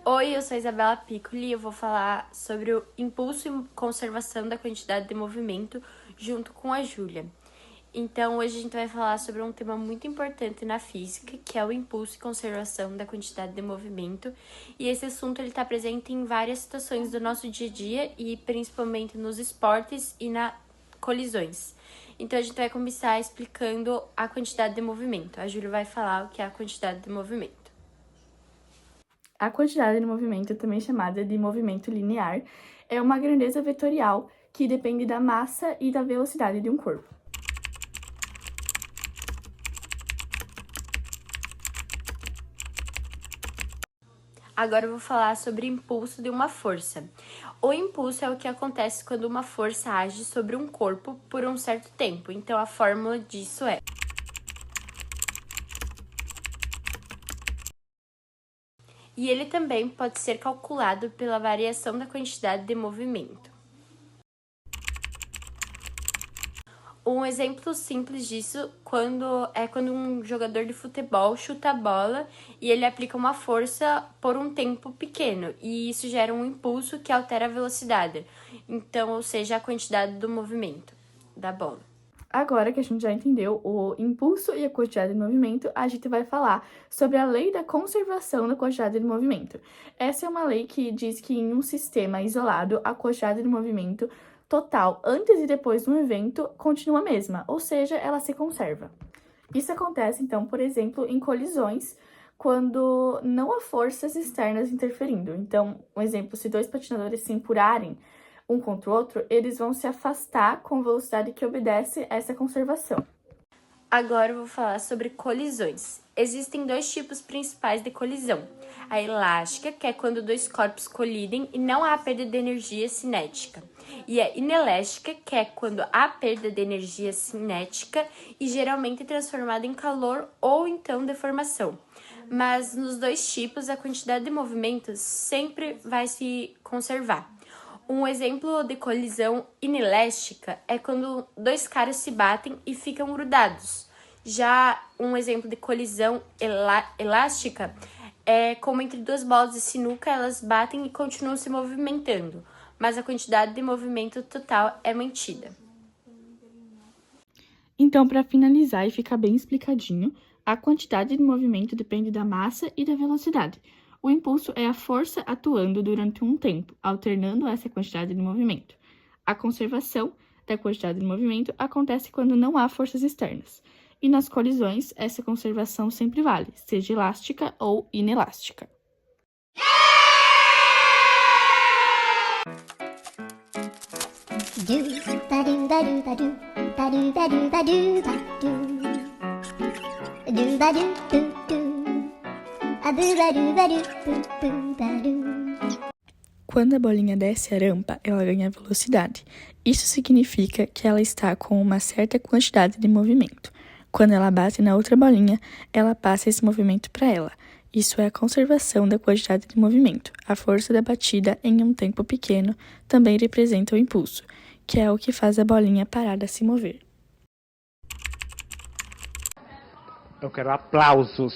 Oi, eu sou a Isabela Piccoli e eu vou falar sobre o impulso e conservação da quantidade de movimento junto com a Júlia. Então, hoje a gente vai falar sobre um tema muito importante na física, que é o impulso e conservação da quantidade de movimento. E esse assunto está presente em várias situações do nosso dia a dia e principalmente nos esportes e nas colisões. Então, a gente vai começar explicando a quantidade de movimento. A Júlia vai falar o que é a quantidade de movimento. A quantidade de movimento, também chamada de movimento linear, é uma grandeza vetorial que depende da massa e da velocidade de um corpo. Agora eu vou falar sobre impulso de uma força. O impulso é o que acontece quando uma força age sobre um corpo por um certo tempo. Então, a fórmula disso é... E ele também pode ser calculado pela variação da quantidade de movimento. Um exemplo simples disso quando um jogador de futebol chuta a bola e ele aplica uma força por um tempo pequeno, e isso gera um impulso que altera a velocidade, então, ou seja, a quantidade do movimento da bola. Agora que a gente já entendeu o impulso e a quantidade de movimento, a gente vai falar sobre a lei da conservação da quantidade de movimento. Essa é uma lei que diz que em um sistema isolado, a quantidade de movimento total antes e depois de um evento continua a mesma, ou seja, ela se conserva. Isso acontece, então, por exemplo, em colisões, quando não há forças externas interferindo. Então, um exemplo, se dois patinadores se empurrarem um contra o outro, eles vão se afastar com velocidade que obedece a essa conservação. Agora eu vou falar sobre colisões. Existem dois tipos principais de colisão. A elástica, que é quando dois corpos colidem e não há perda de energia cinética. E a inelástica, que é quando há perda de energia cinética e geralmente transformada em calor ou então deformação. Mas nos dois tipos, a quantidade de movimento sempre vai se conservar. Um exemplo de colisão inelástica é quando dois caras se batem e ficam grudados. Já um exemplo de colisão elástica é como entre duas bolas de sinuca, elas batem e continuam se movimentando, mas a quantidade de movimento total é mantida. Então, para finalizar e ficar bem explicadinho, a quantidade de movimento depende da massa e da velocidade. O impulso é a força atuando durante um tempo, alternando essa quantidade de movimento. A conservação da quantidade de movimento acontece quando não há forças externas. E nas colisões, essa conservação sempre vale, seja elástica ou inelástica. Quando a bolinha desce a rampa, ela ganha velocidade. Isso significa que ela está com uma certa quantidade de movimento. Quando ela bate na outra bolinha, ela passa esse movimento para ela. Isso é a conservação da quantidade de movimento. A força da batida em um tempo pequeno também representa o impulso, que é o que faz a bolinha parar de se mover. Eu quero aplausos.